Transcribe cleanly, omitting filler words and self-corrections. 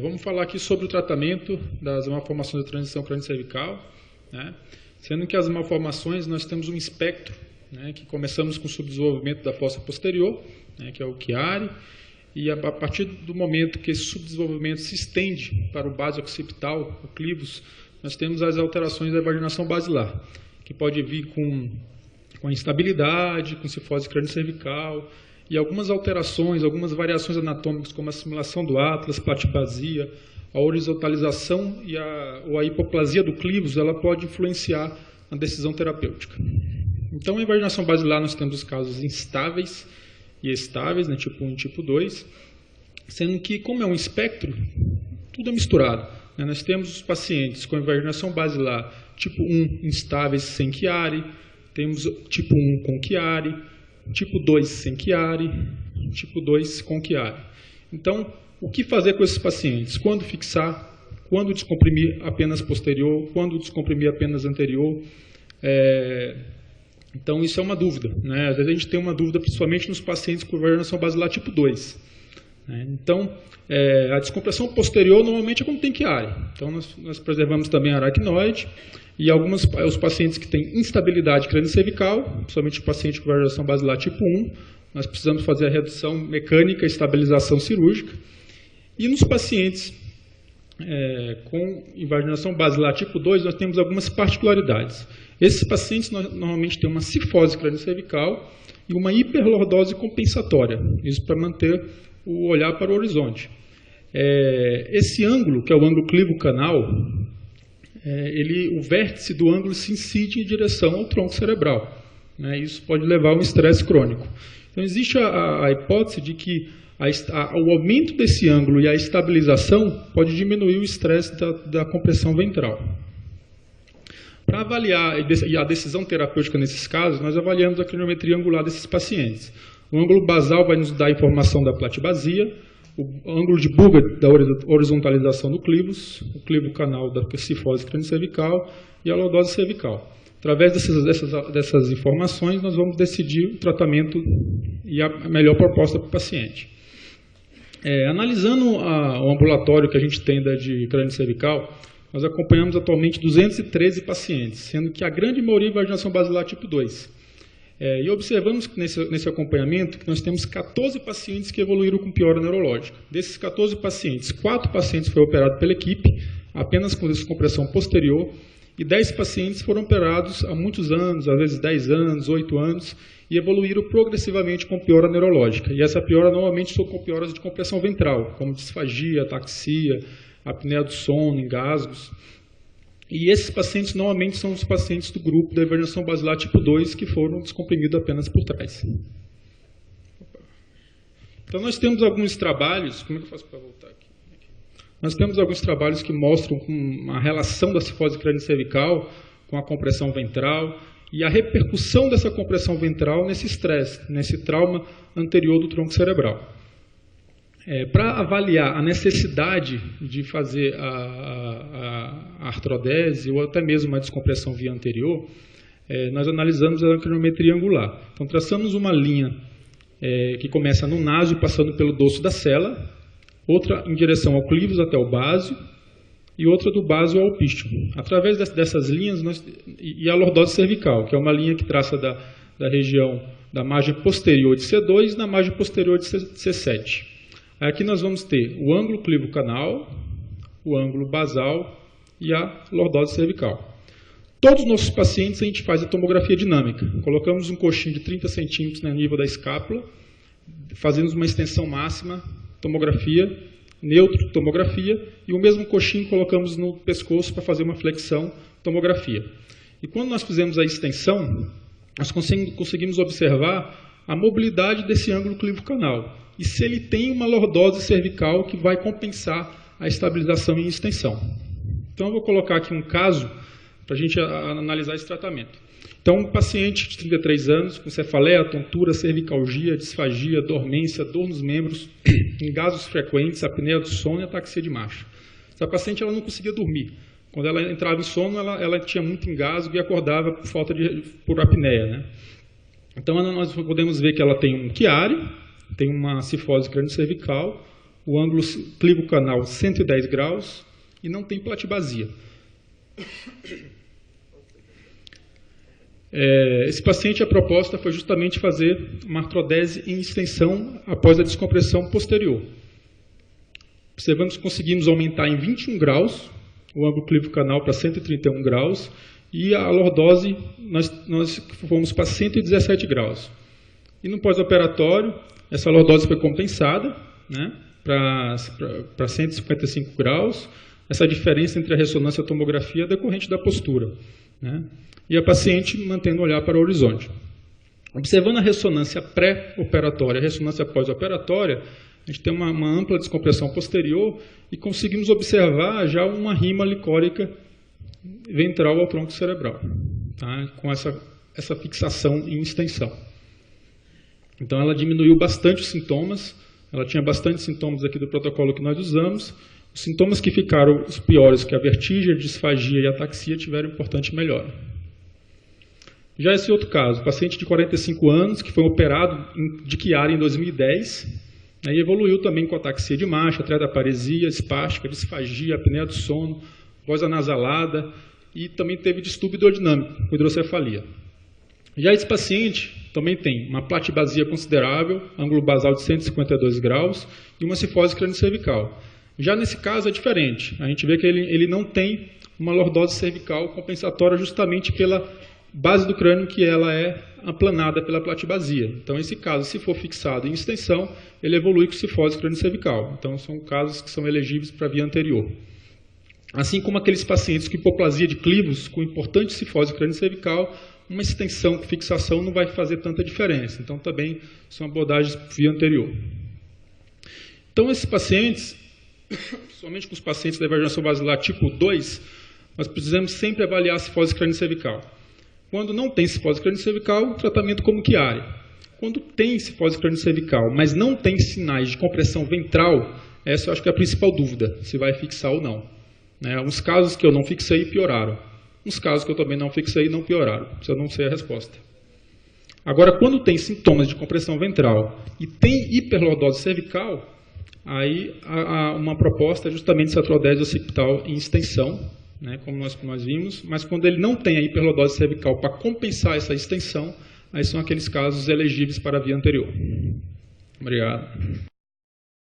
Vamos falar aqui sobre o tratamento das malformações da transição crânio-cervical, né? Sendo que as malformações nós temos um espectro, né, que começamos com o subdesenvolvimento da fossa posterior, né, que é o Chiari, e a partir do momento que esse subdesenvolvimento se estende para o base occipital, o clivus, nós temos as alterações da evaginação basilar, que pode vir com instabilidade, com cifose crânio-cervical, e algumas alterações, algumas variações anatômicas, como a simulação do atlas, platibasia, a horizontalização ou a hipoplasia do clivus, ela pode influenciar na decisão terapêutica. Então, a evaginação basilar, nós temos os casos instáveis e estáveis, né, tipo 1 e tipo 2, sendo que, como é um espectro, tudo é misturado, né? Nós temos os pacientes com evaginação basilar tipo 1 instáveis sem Chiari, temos tipo 1 com Chiari, tipo 2 sem Chiari, tipo 2 com Chiari. Então, o que fazer com esses pacientes? Quando fixar? Quando descomprimir apenas posterior? Quando descomprimir apenas anterior? Então, isso é uma dúvida, né? Às vezes a gente tem uma dúvida, principalmente nos pacientes com evaginação basilar tipo 2. Né? Então, a descompressão posterior normalmente é quando tem Chiari. Então, nós preservamos também a aracnoide. E os pacientes que têm instabilidade crânio-cervical, principalmente o paciente com evaginação basilar tipo 1, nós precisamos fazer a redução mecânica e estabilização cirúrgica. E nos pacientes com invaginação basilar tipo 2, nós temos algumas particularidades. Esses pacientes normalmente têm uma cifose crânio-cervical e uma hiperlordose compensatória, isso para manter o olhar para o horizonte. Esse ângulo, que é o ângulo clivo-canal, o vértice do ângulo se incide em direção ao tronco cerebral, né? Isso pode levar a um estresse crônico. Então, existe a hipótese de que o aumento desse ângulo e a estabilização pode diminuir o estresse da compressão ventral. Para avaliar a decisão terapêutica nesses casos, nós avaliamos a craniometria angular desses pacientes. O ângulo basal vai nos dar a informação da platibasia, o ângulo de Buga da horizontalização do clivus, o clivo canal da cifose crânio-cervical e a lordose cervical. Através dessas informações, nós vamos decidir o tratamento e a melhor proposta para o paciente. Analisando o ambulatório que a gente tem de crânio-cervical, nós acompanhamos atualmente 213 pacientes, sendo que a grande maioria é vaginação basilar tipo 2. E observamos nesse acompanhamento que nós temos 14 pacientes que evoluíram com piora neurológica. Desses 14 pacientes, 4 pacientes foram operados pela equipe, apenas com descompressão posterior, e 10 pacientes foram operados há muitos anos, às vezes 10 anos, 8 anos, e evoluíram progressivamente com piora neurológica. E essa piora normalmente são com pioras de compressão ventral, como disfagia, ataxia, apneia do sono, engasgos. E esses pacientes normalmente são os pacientes do grupo da evaginação basilar tipo 2 que foram descomprimidos apenas por trás. Então nós temos alguns trabalhos, como é que eu faço para voltar aqui? Nós temos alguns trabalhos que mostram a relação da cifose crânio-cervical com a compressão ventral e a repercussão dessa compressão ventral nesse estresse, nesse trauma anterior do tronco cerebral. Para avaliar a necessidade de fazer a artrodese ou até mesmo a descompressão via anterior, nós analisamos a craniometria angular. Então, traçamos uma linha que começa no naso, passando pelo dorso da sela, outra em direção ao clivus até o básio e outra do básio ao pístio. Através dessas linhas, e a lordose cervical, que é uma linha que traça da região da margem posterior de C2 na margem posterior de C7. Aqui nós vamos ter o ângulo clivo-canal, o ângulo basal e a lordose cervical. Todos os nossos pacientes a gente faz a tomografia dinâmica. Colocamos um coxinho de 30 centímetros no nível da escápula, fazemos uma extensão máxima, tomografia, neutro, tomografia, e o mesmo coxinho colocamos no pescoço para fazer uma flexão, tomografia. E quando nós fizemos a extensão, nós conseguimos observar a mobilidade desse ângulo clivo-canal. E se ele tem uma lordose cervical que vai compensar a estabilização e extensão. Então, eu vou colocar aqui um caso para a gente analisar esse tratamento. Então, um paciente de 33 anos, com cefaleia, tontura, cervicalgia, disfagia, dormência, dor nos membros, engasgos frequentes, apneia do sono e ataxia de marcha. Essa paciente ela não conseguia dormir. Quando ela entrava em sono, ela tinha muito engasgo e acordava por apneia, né? Então, nós podemos ver que ela tem um Chiari, tem uma cifose crânio-cervical, o ângulo clivo-canal 110 graus e não tem platibasia. Esse paciente, a proposta foi justamente fazer uma artrodese em extensão após a descompressão posterior. Observamos que conseguimos aumentar em 21 graus o ângulo clivo-canal para 131 graus e a lordose nós fomos para 117 graus. E no pós-operatório, essa lordose foi compensada, né, para 155 graus. Essa diferença entre a ressonância e a tomografia é decorrente da postura, né? E a paciente mantendo o olhar para o horizonte. Observando a ressonância pré-operatória e a ressonância pós-operatória, a gente tem uma ampla descompressão posterior e conseguimos observar já uma rima licórica ventral ao tronco cerebral, tá? Com essa fixação em extensão. Então ela diminuiu bastante os sintomas, ela tinha bastante sintomas aqui do protocolo que nós usamos. Os sintomas que ficaram os piores, que a vertigem, a disfagia e a ataxia, tiveram importante melhora. Já esse outro caso, paciente de 45 anos, que foi operado de Chiari em 2010, né, e evoluiu também com ataxia de marcha, atriodaparesia, espástica, disfagia, apneia do sono, voz anasalada e também teve distúrbio hidrodinâmico, com hidrocefalia. Já esse paciente também tem uma platibasia considerável, ângulo basal de 152 graus e uma cifose crâniocervical. Já nesse caso é diferente, a gente vê que ele não tem uma lordose cervical compensatória justamente pela base do crânio, que ela é aplanada pela platibasia. Então, esse caso, se for fixado em extensão, ele evolui com cifose crâniocervical. Então, são casos que são elegíveis para a via anterior. Assim como aqueles pacientes com hipoplasia de clivos, com importante cifose crâniocervical, uma extensão com fixação não vai fazer tanta diferença. Então, também são abordagens via anterior. Então, esses pacientes, somente com os pacientes da evergência basilar tipo 2, nós precisamos sempre avaliar a cifose crâniocervical. Quando não tem cifose crâniocervical, tratamento como Chiari. Quando tem cifose crâniocervical, mas não tem sinais de compressão ventral, essa eu acho que é a principal dúvida, se vai fixar ou não. Uns casos que eu não fixei pioraram. Uns casos que eu também não fixei não pioraram. Isso eu não sei a resposta. Agora, quando tem sintomas de compressão ventral e tem hiperlordose cervical, aí uma proposta é justamente essa artrodese occipital em extensão, né, como nós vimos, mas quando ele não tem a hiperlordose cervical para compensar essa extensão, aí são aqueles casos elegíveis para a via anterior. Obrigado.